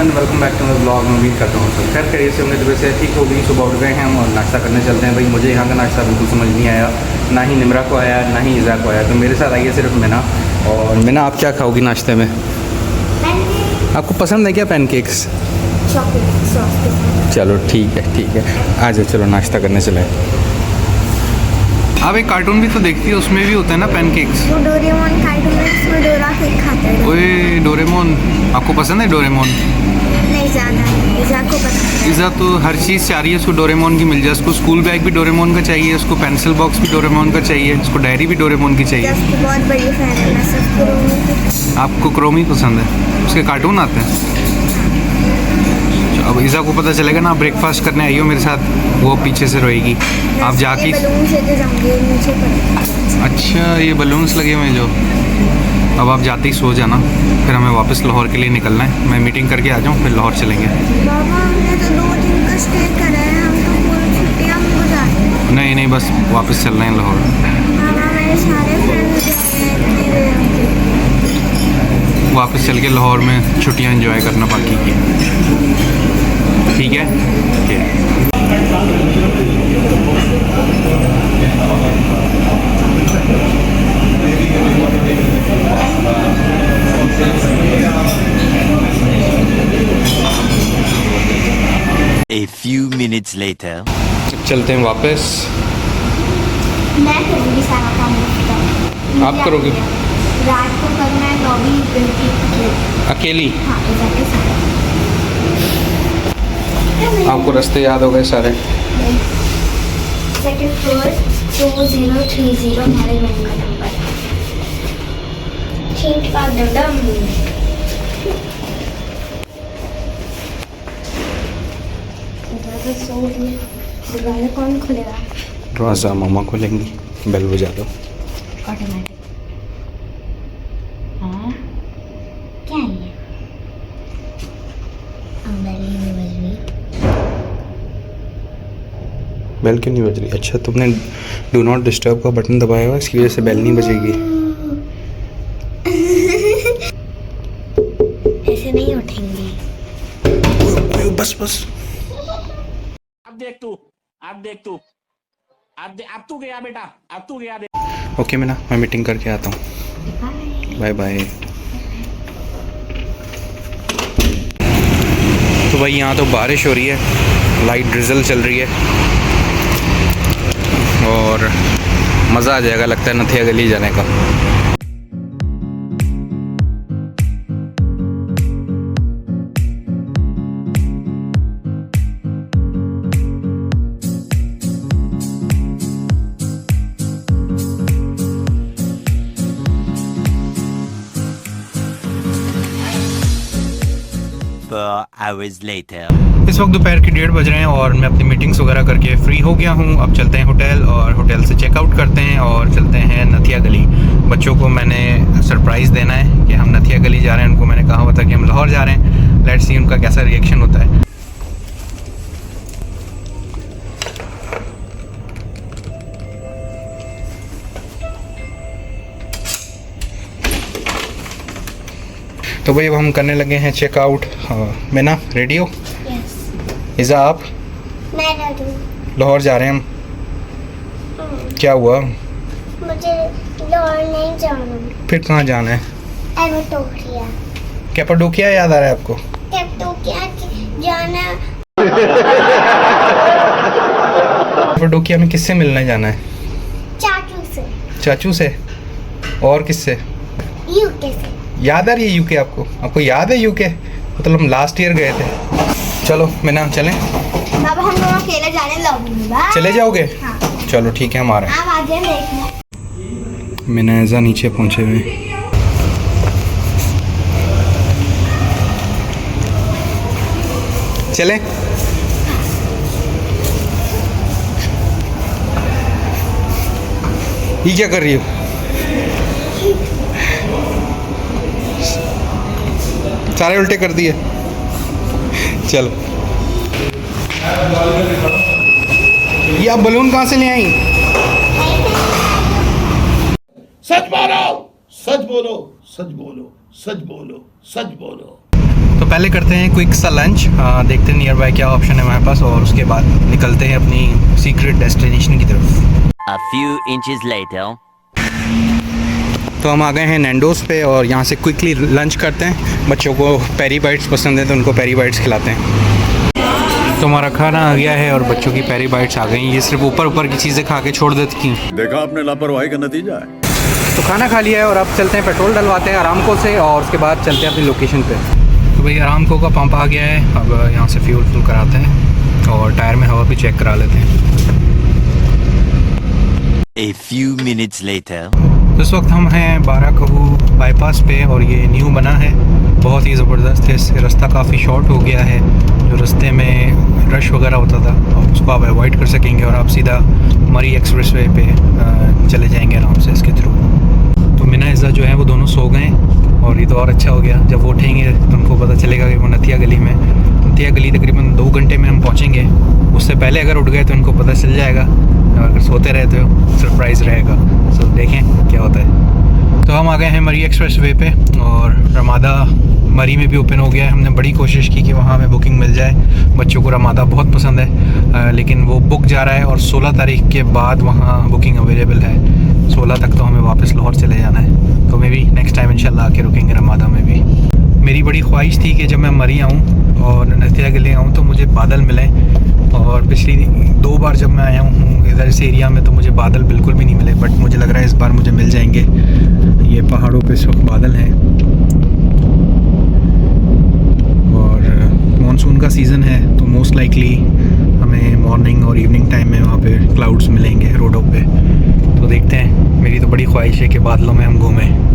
And welcome back to my blog. मैं उम्मीद करता हूँ सब खैर खैरियत से, हमने सुबह से ठीक हो गई। सुबह उठ गए हैं हम और नाश्ता करने चलते हैं। भाई मुझे यहाँ का नाश्ता बिल्कुल समझ नहीं आया, ना ही निमरा को आया ना ही ईज़ा को आया। तो मेरे साथ आइए सिर्फ मैना। और मैना, आप क्या खाओगी नाश्ते में? आपको पसंद है क्या पैनकेक्स? चलो ठीक है आ जाओ, चलो नाश्ता करने चले। आप एक कार्टून भी तो देखती है, उसमें भी होता है ना पैनकेक्स। वो डोरेमोन कार्टून है, उसमें डोरा केक खाता है। ओए डोरेमोन, आपको पसंद है डोरेमोन? नहीं ज़्यादा, ईज़ा को पसंद है। ईज़ा तो हर चीज़ चाह रही है उसको डोरेमोन की मिल जाए। उसको स्कूल बैग भी डोरेमोन का चाहिए, उसको पेंसिल बॉक्स भी डोरेमोन का चाहिए, उसको डायरी भी डोरेमोन की चाहिए। उसकी बहुत बड़ी फैन है, मैं सब क्रोमी। आपको क्रोमी पसंद है? उसके कार्टून आते हैं। अब ईज़ा को पता चलेगा ना, ब्रेकफास्ट करने आई हो मेरे साथ, वो पीछे से रोएगी। आप जाके अच्छा, ये बलून्स लगे हुए हैं जो। अब आप जाते ही सो जाना, फिर हमें वापस लाहौर के लिए निकलना है। मैं मीटिंग करके आ जाऊँ, फिर लाहौर चलेंगे। बाबा हमने तो 2 दिन का स्टे करा है, हम तो पूरी छुट्टियाँ हो जाए। नहीं बस वापस चल रहे हैं लाहौर। बाबा मेरे सारे फ्रेंड्स वापस चल के लाहौर में छुट्टियाँ एंजॉय करना बाकी की। ठीक है A few minutes later. चलते हैं वापस। मैं करूँगी सारा काम। आप करोगे? रात को करना है लॉबी अकेली? हाँ, exactly सारा। आपको रास्ते याद हो गए सारे? सेकंड फ्लोर 2030 हमारे रूम का नंबर। ठीक का डडम। तो सो गए। दरवाजा कौन खुलेगा? दरवाज़ा मामा खोलेंगी, बेल बजा दो। ऑटोमेटिक। हाँ क्या है ये? बेल नहीं बज रही। बेल क्यों नहीं बज रही? अच्छा, तुमने डू नॉट डिस्टर्ब का बटन दबाया हुआ, इसकी वजह से बेल नहीं बजेगी। ऐसे नहीं उठेंगे। बस अब तू गया बेटा, अब तू गया। ओके मैना, मैं मीटिंग करके आता हूँ। Bye bye. तो भाई यहाँ तो बारिश हो रही है, लाइट ड्रिजल चल रही है और मज़ा आ जाएगा लगता है नथिया गली जाने का। Hours later. इस वक्त दोपहर के 1:30 बज रहे हैं और मैं अपनी मीटिंग्स वगैरह करके फ्री हो गया हूँ। अब चलते हैं होटल और होटल से चेकआउट करते हैं और चलते हैं नथिया गली। बच्चों को मैंने सरप्राइज़ देना है कि हम नथिया गली जा रहे हैं। उनको मैंने कहा हुआ था कि हम लाहौर जा रहे हैं। लेट्स सी उनका कैसा रिएक्शन होता है। तो भाई अब हम करने लगे हैं चेकआउट। मैं ना रेडी हो? यस। ईज़ा आप? मैं रेडी। लाहौर जा रहे हैं हम। क्या हुआ? मुझे लाहौर नहीं जाना। फिर कहाँ जाना है? एवटोरिया। कैपाडोकिया याद आ रहा है आपको? कैपाडोकिया जाना। कैपाडोकिया में किससे मिलने जाना है? चाचू से। चाचू से? और किससे? यूके से। याद आ रही है यूके आपको? आपको याद है यूके? मतलब हम लास्ट ईयर गए थे। चलो मैना चलें? बाबा हम दोनों अकेले जाने लॉबी में। बाय। चले जाओगे? हाँ। चलो ठीक है, हम आ रहे हैं। आप आ जाए देखना। मैंने ऐसा नीचे पहुंचे हुए। चलें? ये क्या कर रही हो? सारे उल्टे कर दिए। चलो, ये आप बलून कहाँ से ले आई? सच बोलो, सच बोलो, सच बोलो, सच बोलो, सच बोलो। तो पहले करते हैं क्विक सा लंच, देखते हैं नियर बाय क्या ऑप्शन है हमारे पास, और उसके बाद निकलते हैं अपनी सीक्रेट डेस्टिनेशन की तरफ। A few inches later. तो हम आ गए हैं नैंडोज़ पे और यहाँ से क्विकली लंच करते हैं। बच्चों को पेरी बाइट्स पसंद है तो उनको पेरी बाइट्स खिलाते हैं। तो हमारा खाना आ गया है और बच्चों की पेरी बाइट्स आ गई। ये सिर्फ ऊपर की चीज़ें खा के छोड़ देती हैं। देखा आपने लापरवाही का नतीजा है। तो खाना खा लिया है और अब चलते हैं पेट्रोल डलवाते हैं अरामको से, और उसके बाद चलते हैं अपनी लोकेशन पे। तो भाई अरामको का पंप आ गया है, अब यहाँ से फ्यूल फुल कराते हैं और टायर में हवा भी चेक करा लेते हैं। A few minutes later. तो इस वक्त हम हैं बाराकहू बाईपास पे और ये न्यू बना है, बहुत ही ज़बरदस्त है। इससे रास्ता काफ़ी शॉर्ट हो गया है, जो रास्ते में रश वगैरह होता था और उसको आप अवॉइड कर सकेंगे और आप सीधा मरी एक्सप्रेस वे पे चले जाएंगे आराम से इसके थ्रू। तो मिना इज़्ज़ा जो है वो दोनों सो गए और ये तो और अच्छा हो गया। जब वो उठेंगे तो उनको पता चलेगा कि वो नथिया गली में, नथिया गली तकरीबन 2 घंटे में हम पहुँचेंगे। उससे पहले अगर उठ गए तो उनको पता चल जाएगा, अगर सोते रहे तो सरप्राइज़ रहेगा। सो देखें क्या होता है। तो हम आ गए हैं मरी एक्सप्रेस वे पे और रमादा मरी में भी ओपन हो गया है। हमने बड़ी कोशिश की कि वहाँ हमें बुकिंग मिल जाए, बच्चों को रमादा बहुत पसंद है, लेकिन वो बुक जा रहा है और 16 तारीख के बाद वहाँ बुकिंग अवेलेबल है। 16 तक तो हमें वापस लाहौर चले जाना है, तो मैं भी नेक्स्ट टाइम इंशाल्लाह आके रुकेंगे रमादा में भी। मेरी बड़ी ख्वाहिश थी कि जब मैं मरी आऊँ और नथिया गली आऊँ तो मुझे बादल मिलें, और पिछली 2 बार जब मैं आया हूँ इधर इस एरिया में तो मुझे बादल बिल्कुल भी नहीं मिले, बट मुझे लग रहा है इस बार मुझे मिल जाएंगे। ये पहाड़ों पे इस वक्त बादल हैं और मॉनसून का सीज़न है, तो मोस्ट लाइकली हमें मॉर्निंग और इवनिंग टाइम में वहाँ पे क्लाउड्स मिलेंगे रोडों पे। तो देखते हैं, मेरी तो बड़ी ख्वाहिश है कि बादलों में हम घूमें।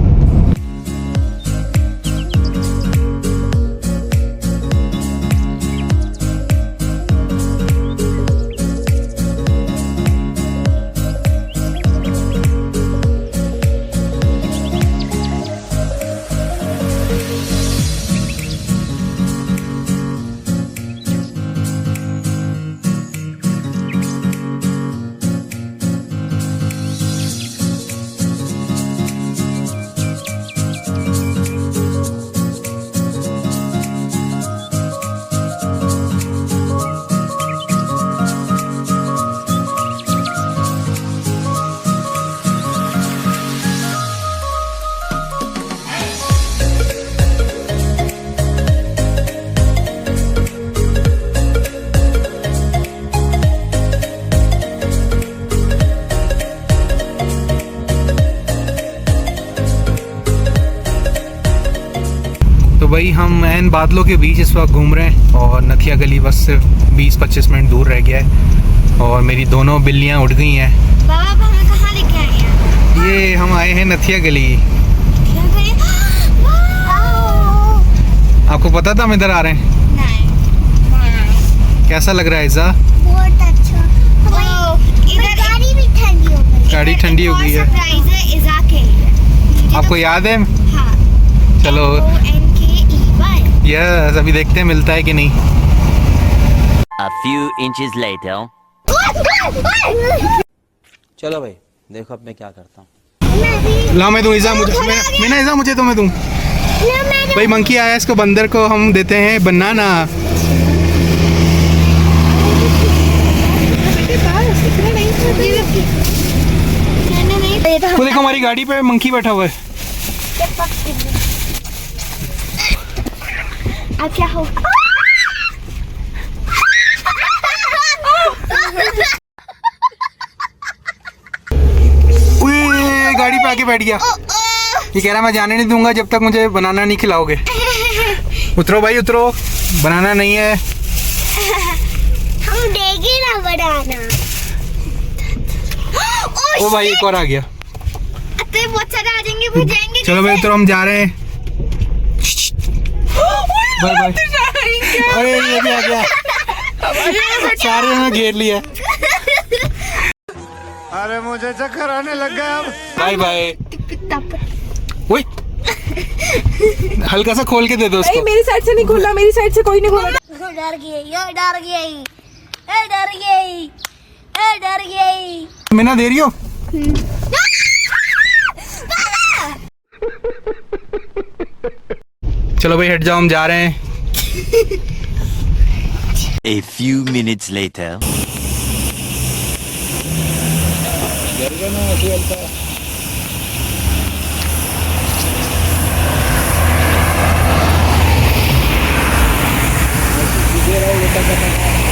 तो भाई हम ऐन बादलों के बीच इस वक्त घूम रहे हैं और नथिया गली बस सिर्फ 20-25 मिनट दूर रह गया है और मेरी दोनों बिल्लियाँ उठ गई हैं। बाबा आप हमें कहाँ लेके आए हैं? ये हम आए हैं नथिया गली। आपको पता था हम इधर आ रहे हैं? नहीं। कैसा लग रहा है इज़्ज़ा? बहुत अच्छा। इधर गाड़ी भी ठंडी हो गई। गाड़ी ठंडी हो गई है। सरप्राइज है इज़ा के लिए। आपको याद है? हाँ। चलो NONKEY। यस, अभी देखते हैं मिलता है कि नहीं। A few inches later. चलो भाई देखो अब मैं क्या करता हूँ। ला मैं दूँ इज़्ज़ा, मुझे मैंने इज़्ज़ा मुझे तो मैं दूँ। भाई मंकी आया, इसको बंदर को हम देते हैं बनाना। वो देखो हमारी गाड़ी पे मंकी बैठा हुआ है। अब क्या हो? उए, गाड़ी पे आके बैठ गया। ये कह रहा मैं जाने नहीं दूंगा जब तक मुझे बनाना नहीं खिलाओगे। उतरो भाई उतरो, बनाना नहीं है। हम देंगे ना बनाना। ओ भाई एक और आ गया। तो बहुत सारे आ जाएंगे, वो जाएंगे। चलो भाई उतरो, हम जा रहे हैं। Bye bye. अरे ये भी आ गया, सारे ने घेर लिया। अरे मुझे चक्कर आने लग गया अब। Bye bye. ओए हल्का सा खोल के दे दो उसको। मेरी साइड से नहीं खोला, मेरी साइड से कोई नहीं खोला। डर गई, डर गई, डर गई, डर गई। मीना दे रही हो? चलो भाई हट जाओ, हम जा रहे हैं। A few minutes later.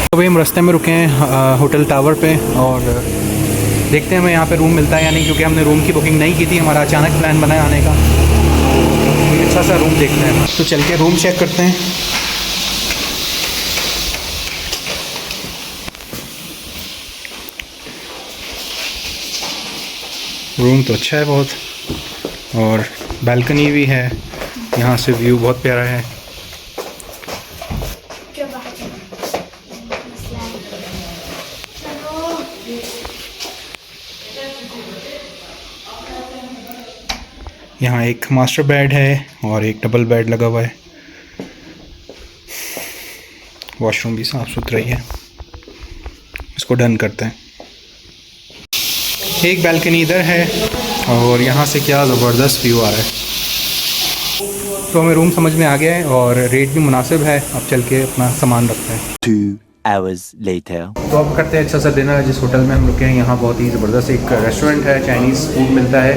तो भाई हम रास्ते में रुके हैं होटल टावर पे और देखते हैं हमें यहाँ पे रूम मिलता है या नहीं, क्योंकि हमने रूम की बुकिंग नहीं की थी, हमारा अचानक प्लान बना है आने का। कोई अच्छा सा रूम देखते हैं, तो चल के रूम चेक करते हैं। रूम तो अच्छा है बहुत, और बालकनी भी है, यहाँ से व्यू बहुत प्यारा है। यहाँ एक मास्टर बेड है और एक डबल बेड लगा हुआ है। वॉशरूम भी साफ़ सुथरा ही है। इसको डन करते हैं। एक बालकनी इधर है और यहाँ से क्या ज़बरदस्त व्यू आ रहा है। तो हमें रूम समझ में आ गया है और रेट भी मुनासिब है। अब चल के अपना सामान रखते हैं। 2 hours later. तो अब करते हैं अच्छा सा डिनर। जिस होटल में हम रुके हैं यहाँ बहुत ही ज़बरदस्त एक रेस्टोरेंट है, चाइनीज़ फूड मिलता है,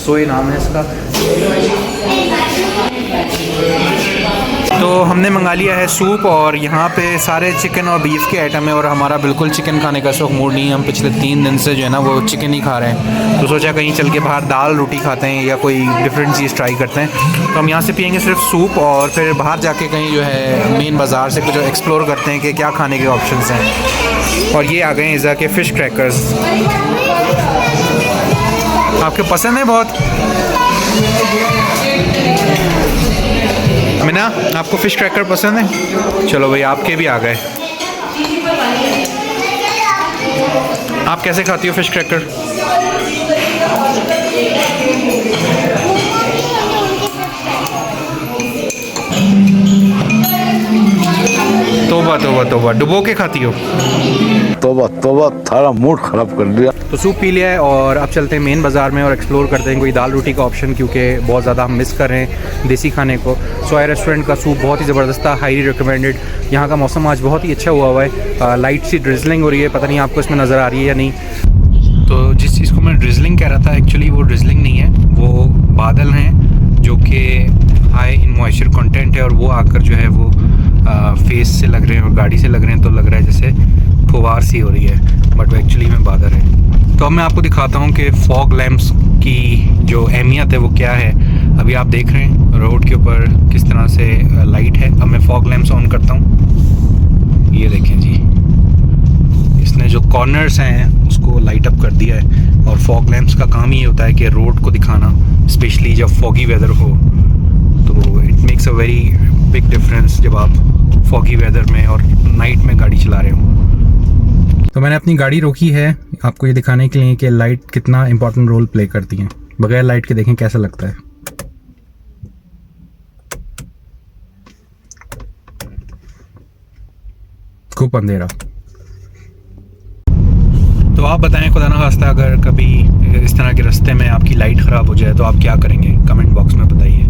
सोए नाम है इसका। तो हमने मंगा लिया है सूप और यहाँ पे सारे चिकन और बीफ के आइटम है, और हमारा बिल्कुल चिकन खाने का शौक मूड नहीं है। हम पिछले 3 दिन से जो है ना वो चिकन ही खा रहे हैं, तो सोचा कहीं चल के बाहर दाल रोटी खाते हैं या कोई डिफरेंट चीज़ ट्राई करते हैं। तो हम यहाँ से पियेंगे सिर्फ सूप और फिर बाहर जाके कहीं जो है मेन बाज़ार से कुछ एक्सप्लोर करते हैं कि क्या खाने के ऑप्शंस हैं। और ये आ गए इज़ा के फ़िश क्रैकर्स। आपके पसंद है बहुत मिना? आपको फ़िश क्रैकर पसंद है? चलो भाई आपके भी आ गए। आप कैसे खाती हो फ़िश क्रैकर? तोबा तोबा तोबा, डुबो के खाती हो? तोबा तोबा, थारा मूड खराब कर दिया। तो सूप पी लिया है और अब चलते हैं मेन बाज़ार में और एक्सप्लोर करते हैं कोई दाल रोटी का ऑप्शन, क्योंकि बहुत ज़्यादा हम मिस कर रहे हैं देसी खाने को। सोया रेस्टोरेंट का सूप बहुत ही ज़बरदस्त था, हाईली रिकमेंडेड। यहाँ का मौसम आज बहुत ही अच्छा हुआ है। लाइट सी ड्रिजलिंग हो रही है, पता नहीं आपको इसमें नज़र आ रही है या नहीं। तो जिस चीज़ को मैं ड्रिजलिंग कह रहा था, एक्चुअली वो ड्रिजलिंग नहीं है, वो बादल हैं जो कि हाई इन मॉइस्चर कंटेंट है, और वो आकर जो है वो फेस से लग रहे हैं और गाड़ी से लग रहे हैं, तो लग रहा है जैसे फुवार सी हो रही है, बट वो एक्चुअली में बादल है। तो अब मैं आपको दिखाता हूँ कि फॉग लैम्प्स की जो अहमियत है वो क्या है। अभी आप देख रहे हैं रोड के ऊपर किस तरह से लाइट है। अब मैं फॉग लैम्प्स ऑन करता हूँ। ये देखें जी, इसने जो कॉर्नर्स हैं उसको लाइट अप कर दिया है। और फॉग लैम्प्स का काम ही होता है कि रोड को दिखाना, स्पेशली जब फॉगी वेदर हो, तो it makes a very big difference जब आप फॉगी वेदर में और नाइट में गाड़ी चला रहे हो। तो मैंने अपनी गाड़ी रोकी है आपको ये दिखाने के लिए कि लाइट कितना इंपॉर्टेंट रोल प्ले करती है। बगैर लाइट के देखें कैसा लगता है। खूब अंधेरा। तो आप बताएं, खुदा ना खास्ता अगर कभी इस तरह के रास्ते में आपकी लाइट ख़राब हो जाए तो आप क्या करेंगे? कमेंट बॉक्स में बताइए।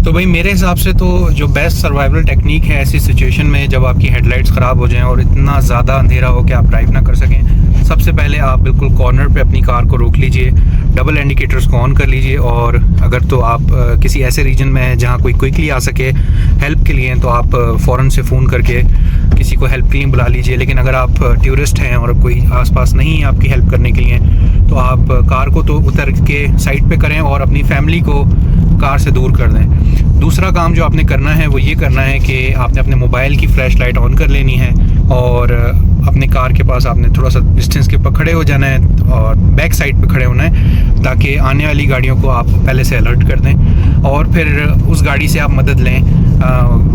तो भाई मेरे हिसाब से तो जो बेस्ट सर्वाइवल टेक्निक है ऐसी सिचुएशन में जब आपकी हेडलाइट्स ख़राब हो जाएं और इतना ज़्यादा अंधेरा हो कि आप ड्राइव ना कर सकें, सबसे पहले आप बिल्कुल कॉर्नर पे अपनी कार को रोक लीजिए, डबल इंडिकेटर्स को ऑन कर लीजिए, और अगर तो आप किसी ऐसे रीजन में हैं जहाँ कोई क्विकली आ सके हेल्प के लिए, तो आप फ़ौरन से फ़ोन करके किसी को हेल्प के लिए बुला लीजिए। लेकिन अगर आप टूरिस्ट हैं और कोई आसपास नहीं है आपकी हेल्प करने के लिए, तो आप कार को तो उतर के साइड पे करें और अपनी फैमिली को कार से दूर कर दें। दूसरा काम जो आपने करना है वो ये करना है कि आपने अपने मोबाइल की फ्लैश लाइट ऑन कर लेनी है और अपने कार के पास आपने थोड़ा सा डिस्टेंस के ऊपर खड़े हो जाना है और बैक साइड पे खड़े होना है, ताकि आने वाली गाड़ियों को आप पहले से अलर्ट कर दें और फिर उस गाड़ी से आप मदद लें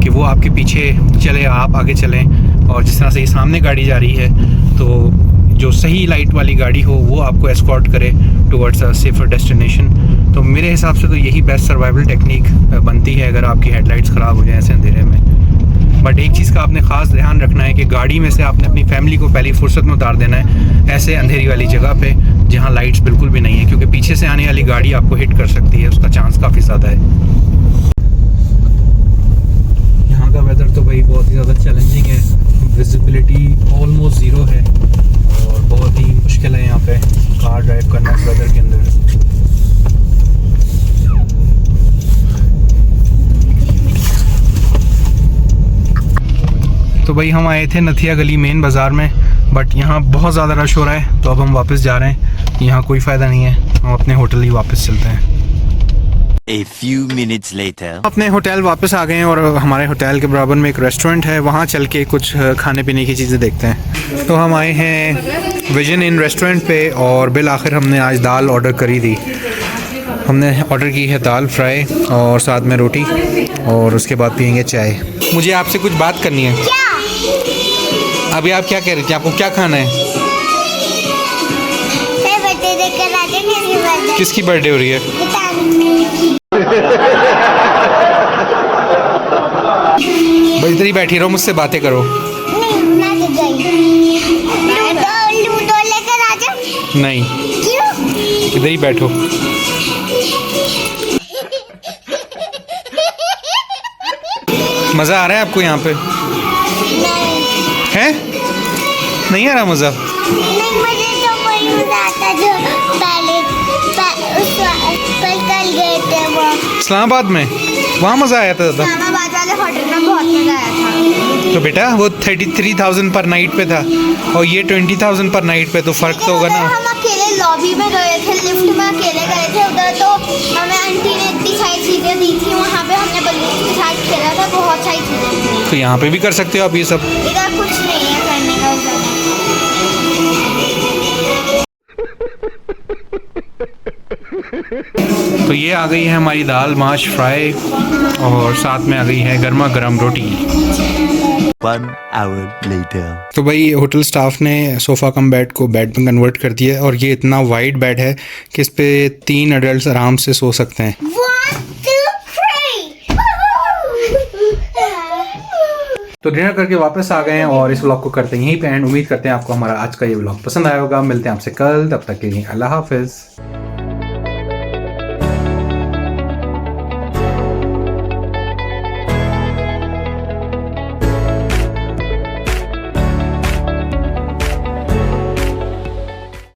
कि वो आपके पीछे चले, आप आगे चलें। और जिस तरह से ये सामने गाड़ी जा रही है तो जो सही लाइट वाली गाड़ी हो वो आपको एस्कॉर्ट करे टुवर्ड्स अ सेफर डेस्टिनेशन। तो मेरे हिसाब से तो यही बेस्ट सर्वाइवल टेक्निक बनती है अगर आपकी हेडलाइट्स ख़राब हो जाए ऐसे अंधेरे में। बट एक चीज़ का आपने ख़ास ध्यान रखना है कि गाड़ी में से आपने अपनी फैमिली को पहली फुर्सत में उतार देना है ऐसे अंधेरी वाली जगह पे जहाँ लाइट्स बिल्कुल भी नहीं है, क्योंकि पीछे से आने वाली गाड़ी आपको हिट कर सकती है, उसका चांस काफ़ी ज़्यादा है। यहाँ यहाँ का वेदर तो भाई बहुत ही ज़्यादा चैलेंजिंग है। विजिबिलिटी ऑलमोस्ट ज़ीरो है और बहुत ही मुश्किल है यहाँ पे कार ड्राइव करना इस वेदर के अंदर। तो भाई हम आए थे नथिया गली मेन बाज़ार में, बट यहाँ बहुत ज़्यादा रश हो रहा है तो अब हम वापस जा रहे हैं। यहाँ कोई फ़ायदा नहीं है, हम अपने होटल ही वापस चलते हैं। A few minutes later. अपने होटल वापस आ गए हैं और हमारे होटल के बराबर में एक रेस्टोरेंट है, वहाँ चल के कुछ खाने पीने की चीज़ें देखते हैं। तो हम आए हैं विजन इन रेस्टोरेंट पे और बिल आखिर हमने आज दाल ऑर्डर करी थी। हमने ऑर्डर की है दाल फ्राई और साथ में रोटी और उसके बाद पियेंगे चाय। मुझे आपसे कुछ बात करनी है। क्या? अभी आप क्या कह रही थी, आपको क्या खाना है? मैं बर्थडे देखकर आ गई, मेरी बर्थडे। किसकी बर्थडे हो रही है? भाई इधर ही बैठी रहो, मुझसे बातें करो। नहीं, मैं तो गई। लूडो लेकर आ जा। नहीं, क्यों? इधर ही बैठो। मज़ा आ रहा है आपको यहाँ पे? नहीं, हैं? नहीं आ रहा मज़ा? नहीं, मुझे तो वही मजा आता जो कल गए थे वो इस्लामाबाद में, वहाँ मज़ा आया था ज़्यादा। इस्लामाबाद वाले होटल में बहुत मजा आया था। तो बेटा वो 33,000 पर नाइट पे था और ये 20,000 पर नाइट पे, तो फ़र्क तो होगा ना। हम अकेले लॉबी में गए थे, लिफ्ट में अकेले गए थे उधर, तो हमें आंटी ने इतनी सारी चीज़ें दी थी, वहाँ पे हमने बलून के साथ खेला था, बहुत सारी चीज़ें। तो यहाँ पे भी कर सकते हो आप ये सब। इधर कुछ नहीं है करने का उधर। तो ये आ गई है हमारी दाल माश फ्राई और साथ में आ गई है गर्मा गर्म रोटी। 1 hour later. तो भाई होटल स्टाफ ने सोफ़ा कम बेड को बेड में कन्वर्ट कर दिया है और ये इतना वाइड बेड है कि इस पे 3 एडल्ट आराम से सो सकते हैं। 1, 2, 3। तो डिनर करके वापस आ गए हैं और इस व्लॉग को करते हैं यहीं पे एंड। उम्मीद करते हैं आपको हमारा आज का ये व्लॉग पसंद आया होगा। मिलते हैं आपसे कल, तब तक के लिए अल्लाह हाफिज़।